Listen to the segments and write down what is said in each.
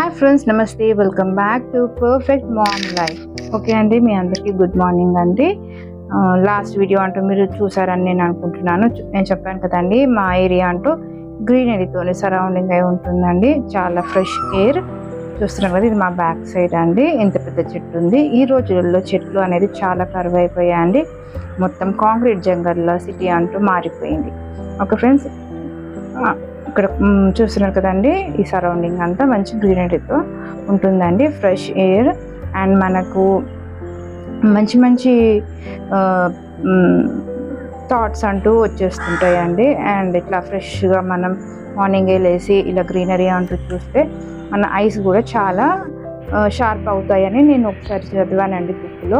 Hi friends, నమస్తే. Welcome back to perfect mom life. Okay అండి, మీ అందరికీ గుడ్ మార్నింగ్ అండి. లాస్ట్ వీడియో అంటూ మీరు చూసారని నేను అనుకుంటున్నాను. నేను చెప్పాను కదండి, మా ఏరియా అంటూ గ్రీనరీతో సరౌండింగ్ అయి ఉంటుందండి. చాలా ఫ్రెష్ ఎయిర్ చూస్తున్నాం కదా. ఇది మా బ్యాక్ సైడ్ అండి. ఇంత పెద్ద చెట్టు ఉంది. ఈ రోజుల్లో చెట్లు అనేది చాలా కరువు అయిపోయాయండి. మొత్తం కాంక్రీట్ జంగల్లో సిటీ అంటూ మారిపోయింది. ఓకే ఫ్రెండ్స్, ఇక్కడ చూస్తున్నారు కదండి, ఈ సరౌండింగ్ అంతా మంచి గ్రీనరీతో ఉంటుందండి. ఫ్రెష్ ఎయిర్ అండ్ మనకు మంచి మంచి థాట్స్ అంటూ వచ్చేస్తుంటాయండి. అండ్ ఇట్లా ఫ్రెష్గా మనం మార్నింగే లేసి ఇలా గ్రీనరీ అంటూ చూస్తే మన ఐస్ కూడా చాలా షార్ప్ అవుతాయని నేను ఒకసారి చదివానండి బుక్లో.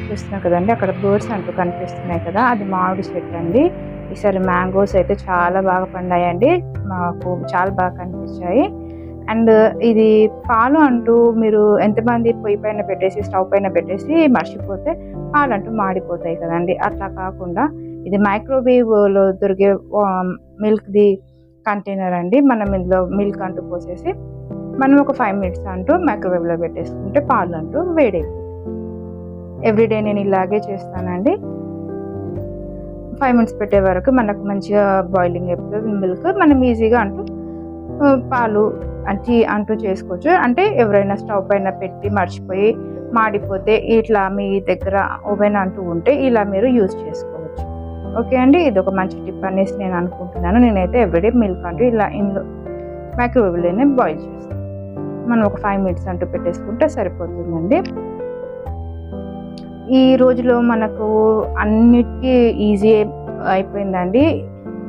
చూస్తున్నాను కదండి, అక్కడ బర్డ్స్ అంటూ కనిపిస్తున్నాయి కదా, అది మామిడి చెట్టు అండి. ఈసారి మ్యాంగోస్ అయితే చాలా బాగా పండాయండి, మాకు చాలా బాగా కనిపించాయి. అండ్ ఇది పాలు అంటూ మీరు ఎంతమంది పొయ్యి పైన పెట్టేసి స్టవ్ పైన పెట్టేసి మర్చిపోతే పాలు అంటూ మాడిపోతాయి కదండి. అట్లా కాకుండా ఇది మైక్రోవేవ్లో దొరికే మిల్క్ది కంటైనర్ అండి. మనం ఇందులో మిల్క్ అంటూ పోసేసి మనం ఒక 5 minutes అంటూ మైక్రోవేవ్లో పెట్టేసుకుంటే పాలు అంటూ వేడైపోతుంది. ఎవ్రీడే నేను ఇలాగే చేస్తానండి. 5 minutes పెట్టే వరకు మనకు మంచిగా బాయిలింగ్ అయిపోతుంది మిల్క్. మనం ఈజీగా అంటూ పాలు టీ అంటూ చేసుకోవచ్చు. అంటే ఎవరైనా స్టవ్ పైన పెట్టి మర్చిపోయి మాడిపోతే ఇట్లా మీ దగ్గర ఓవెన్ అంటూ ఉంటే ఇలా మీరు యూజ్ చేసుకోవచ్చు. ఓకే అండి, ఇది ఒక మంచి టిప్ అనేసి నేను అనుకుంటున్నాను. నేనైతే ఎవ్రీడే మిల్క్ అంటూ ఇలా ఇందులో మైక్రోవేవ్లోనే బాయిల్ చేస్తాను. మనం ఒక 5 minutes అంటూ పెట్టేసుకుంటే సరిపోతుందండి. ఈ రోజులో మనకు అన్నిటికీ ఈజీ అయిపోయిందండి.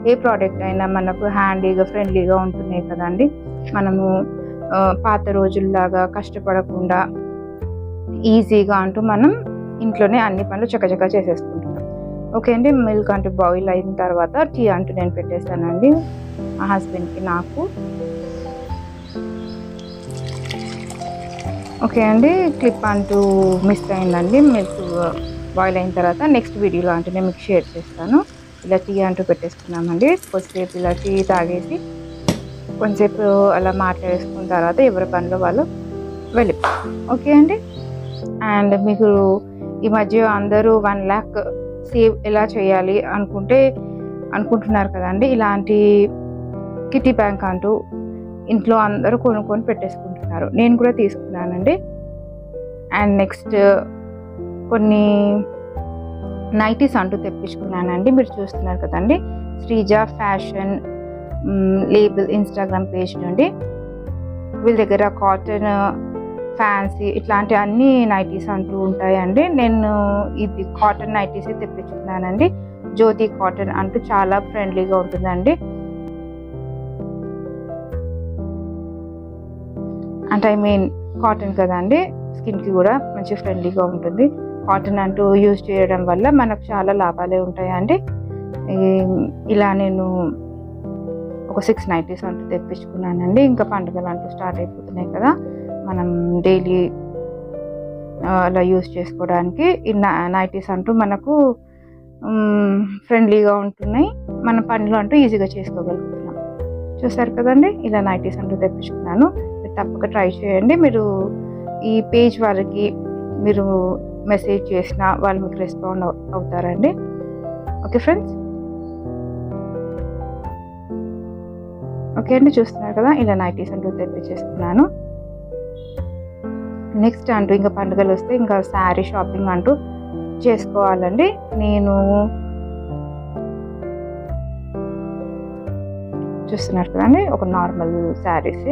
ఏ ప్రోడక్ట్ అయినా మనకు హ్యాండీగా ఫ్రెండ్లీగా ఉంటున్నాయి కదండి. మనము పాత రోజుల్లాగా కష్టపడకుండా ఈజీగా అంటూ మనం ఇంట్లోనే అన్ని పనులు చకచకా చేసేసుకుంటున్నాం. ఓకే అండి, మిల్క్ అంటూ బాయిల్ అయిన తర్వాత టీ అంటూ నేను పెట్టేస్తానండి మా హస్బెండ్కి, నాకు. ఓకే అండి, క్లిప్ అంటూ మిస్ అయిందండి. మిల్క్ బాయిల్ అయిన తర్వాత నెక్స్ట్ వీడియోలో అంటూ నేను మీకు షేర్ చేస్తాను. ఇలా టీ అంటూ పెట్టేసుకున్నామండి. కొద్దిసేపు ఇలా టీ తాగేసి కొంచెంసేపు అలా మాట్లాడేసుకున్న తర్వాత ఎవరి పనిలో వాళ్ళు వెళ్ళిపోతారు. ఓకే అండి, అండ్ మీకు ఈ మధ్య అందరూ 1 lakh సేవ్ ఎలా చేయాలి అనుకుంటున్నారు కదండి. ఇలాంటి కిటీ బ్యాంక్ అంటూ ఇంట్లో అందరూ కొనుక్కొని పెట్టేసుకుంటున్నారు. నేను కూడా తీసుకున్నానండి. అండ్ నెక్స్ట్ కొన్ని నైటీస్ అంటూ తెప్పించుకున్నానండి. మీరు చూస్తున్నారు కదండి, Sreeja fashion label Instagram page నుండి వీళ్ళ దగ్గర కాటన్, ఫ్యాన్సీ ఇట్లాంటి అన్ని నైటీస్ అంటూ ఉంటాయండి. నేను ఇది కాటన్ నైటీస్ తెప్పించుకున్నానండి. జ్యోతి కాటన్ అంటూ చాలా ఫ్రెండ్లీగా ఉంటుందండి. అంటే కాటన్ కదండి, స్కిన్కి కూడా మంచి ఫ్రెండ్లీగా ఉంటుంది. కాటన్ అంటూ యూజ్ చేయడం వల్ల మనకు చాలా లాభాలే ఉంటాయండి. ఇలా నేను ఒక 6 నైటీస్ అంటూ తెప్పించుకున్నానండి. ఇంకా పండుగలు అంటూ స్టార్ట్ అయిపోతున్నాయి కదా, మనం డైలీ అలా యూజ్ చేసుకోవడానికి ఈ నైటీస్ అంటూ మనకు ఫ్రెండ్లీగా ఉంటున్నాయి. మన పనులు అంటూ ఈజీగా చేసుకోగలుగుతున్నాం. చూసారు కదండి, ఇలా నైటీస్ అంటూ తెప్పించుకున్నాను. తప్పక ట్రై చేయండి. మీరు ఈ పేజ్ వాళ్ళకి మీరు మెసేజ్ చేసినా వాళ్ళు మీకు రెస్పాండ్ అవుతారండి. ఓకే ఫ్రెండ్స్, ఓకే అండి, చూస్తున్నారు కదా, ఇలా నైటీస్ అంటూ తెప్పించేసుకున్నాను. నెక్స్ట్ అంటూ ఇంకా పండుగలు వస్తే ఇంకా శారీ షాపింగ్ అంటూ చేసుకోవాలండి. నేను చూస్తున్నారు కదండి, ఒక నార్మల్ శారీస్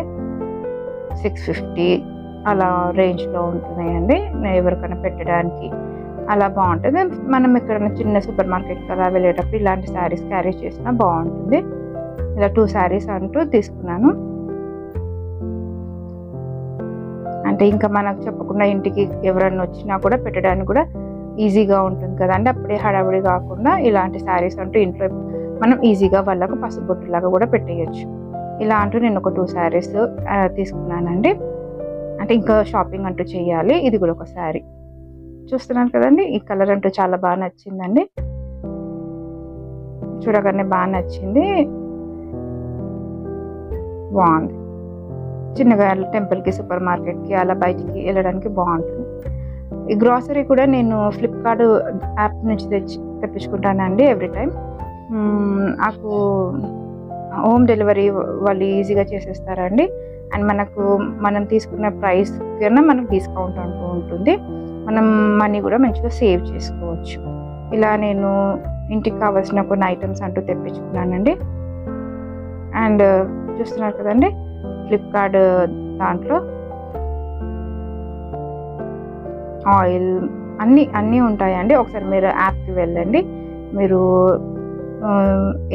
650 అలా రేంజ్లో ఉంటున్నాయండి. ఎవరికైనా పెట్టడానికి అలా బాగుంటుంది. మనం ఎక్కడైనా చిన్న సూపర్ మార్కెట్కి అలా వెళ్ళేటప్పుడు ఇలాంటి శారీస్ క్యారీ చేసినా బాగుంటుంది. ఇలా 2 శారీస్ అంటూ తీసుకున్నాను. అంటే ఇంకా మనకు చెప్పకుండా ఇంటికి ఎవరైనా వచ్చినా కూడా పెట్టడానికి కూడా ఈజీగా ఉంటుంది కదండి. అప్పుడే హడావిడి కాకుండా ఇలాంటి శారీస్ అంటూ ఇంట్లో మనం ఈజీగా వాళ్ళకు పసుబొట్టులాగా కూడా పెట్టేయచ్చు. ఇలా అంటూ నేను ఒక 2 శారీస్ తీసుకున్నానండి. అంటే ఇంకా షాపింగ్ అంటూ చేయాలి. ఇది కూడా ఒక శారీ చూస్తున్నాను కదండి, ఈ కలర్ అంటూ చాలా బాగా నచ్చిందండి. చూడగానే బాగా నచ్చింది, బాగుంది. చిన్నగా టెంపుల్కి, సూపర్ మార్కెట్కి అలా బయటికి వెళ్ళడానికి బాగుంటుంది. ఈ గ్రాసరీ కూడా నేను ఫ్లిప్కార్ట్ యాప్ నుంచి తెప్పించుకుంటానండి ఎవ్రీ టైం. నాకు హోమ్ డెలివరీ వాళ్ళు ఈజీగా చేసేస్తారండి. అండ్ మనం తీసుకున్న ప్రైస్ కన్నా మనకు డిస్కౌంట్ అంటూ ఉంటుంది. మనం మనీ కూడా మంచిగా సేవ్ చేసుకోవచ్చు. ఇలా నేను ఇంటికి కావాల్సిన కొన్ని ఐటమ్స్ అంటూ తెప్పించుకున్నానండి. అండ్ చూస్తున్నారు కదండి, ఫ్లిప్కార్ట్ దాంట్లో ఆయిల్ అన్నీ ఉంటాయండి. ఒకసారి మీరు యాప్కి వెళ్ళండి. మీరు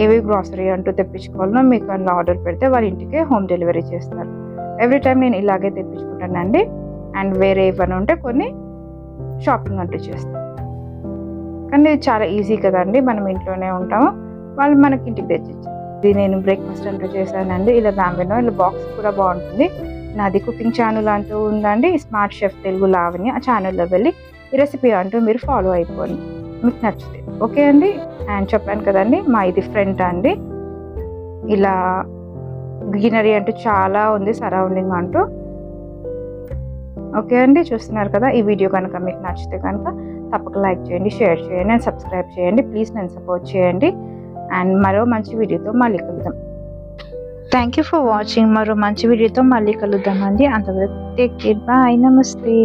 ఏవి గ్రాసరీ అంటూ తెప్పించుకోవాలనో మీకు అందులో ఆర్డర్ పెడితే వాళ్ళ ఇంటికే హోమ్ డెలివరీ చేస్తారు. ఎవ్రీ టైం నేను ఇలాగే తెప్పించుకుంటానండి. అండ్ వేరే ఏమైనా ఉంటే కొన్ని షాపింగ్ అంటూ చేస్తాను. కానీ ఇది చాలా ఈజీ కదండి, మనం ఇంట్లోనే ఉంటాము, వాళ్ళు మనకి ఇంటికి తెచ్చిచ్చారు. ఇది నేను బ్రేక్ఫాస్ట్ అంటూ చేశానండి. ఇలా బ్యాంబినో ఇలా బాక్స్ కూడా బాగుంటుంది. నాది కుకింగ్ ఛానల్ అంటూ ఉందండి, స్మార్ట్ షెఫ్ తెలుగు లావణ్య. ఆ ఛానల్లో వెళ్ళి ఈ రెసిపీ అంటూ మీరు ఫాలో అయిపోండి, మీకు నచ్చితే. ఓకే అండి. అండ్ చెప్పాను కదండి, మా ఇది ఫ్రంట్ అండి. ఇలా గ్రీనరీ అంటూ చాలా ఉంది సరౌండింగ్ అంటూ. ఓకే అండి, చూస్తున్నారు కదా. ఈ వీడియో కనుక మీకు నచ్చితే కనుక తప్పక లైక్ చేయండి, షేర్ చేయండి అండ్ సబ్స్క్రైబ్ చేయండి. ప్లీజ్ నన్ను సపోర్ట్ చేయండి. అండ్ మరో మంచి వీడియోతో మళ్ళీ కలుద్దాం. Thank you for watching. మరో మంచి వీడియోతో మళ్ళీ కలుద్దామండి. అంతవరకు టేక్ కేర్, బాయ్, నమస్తే.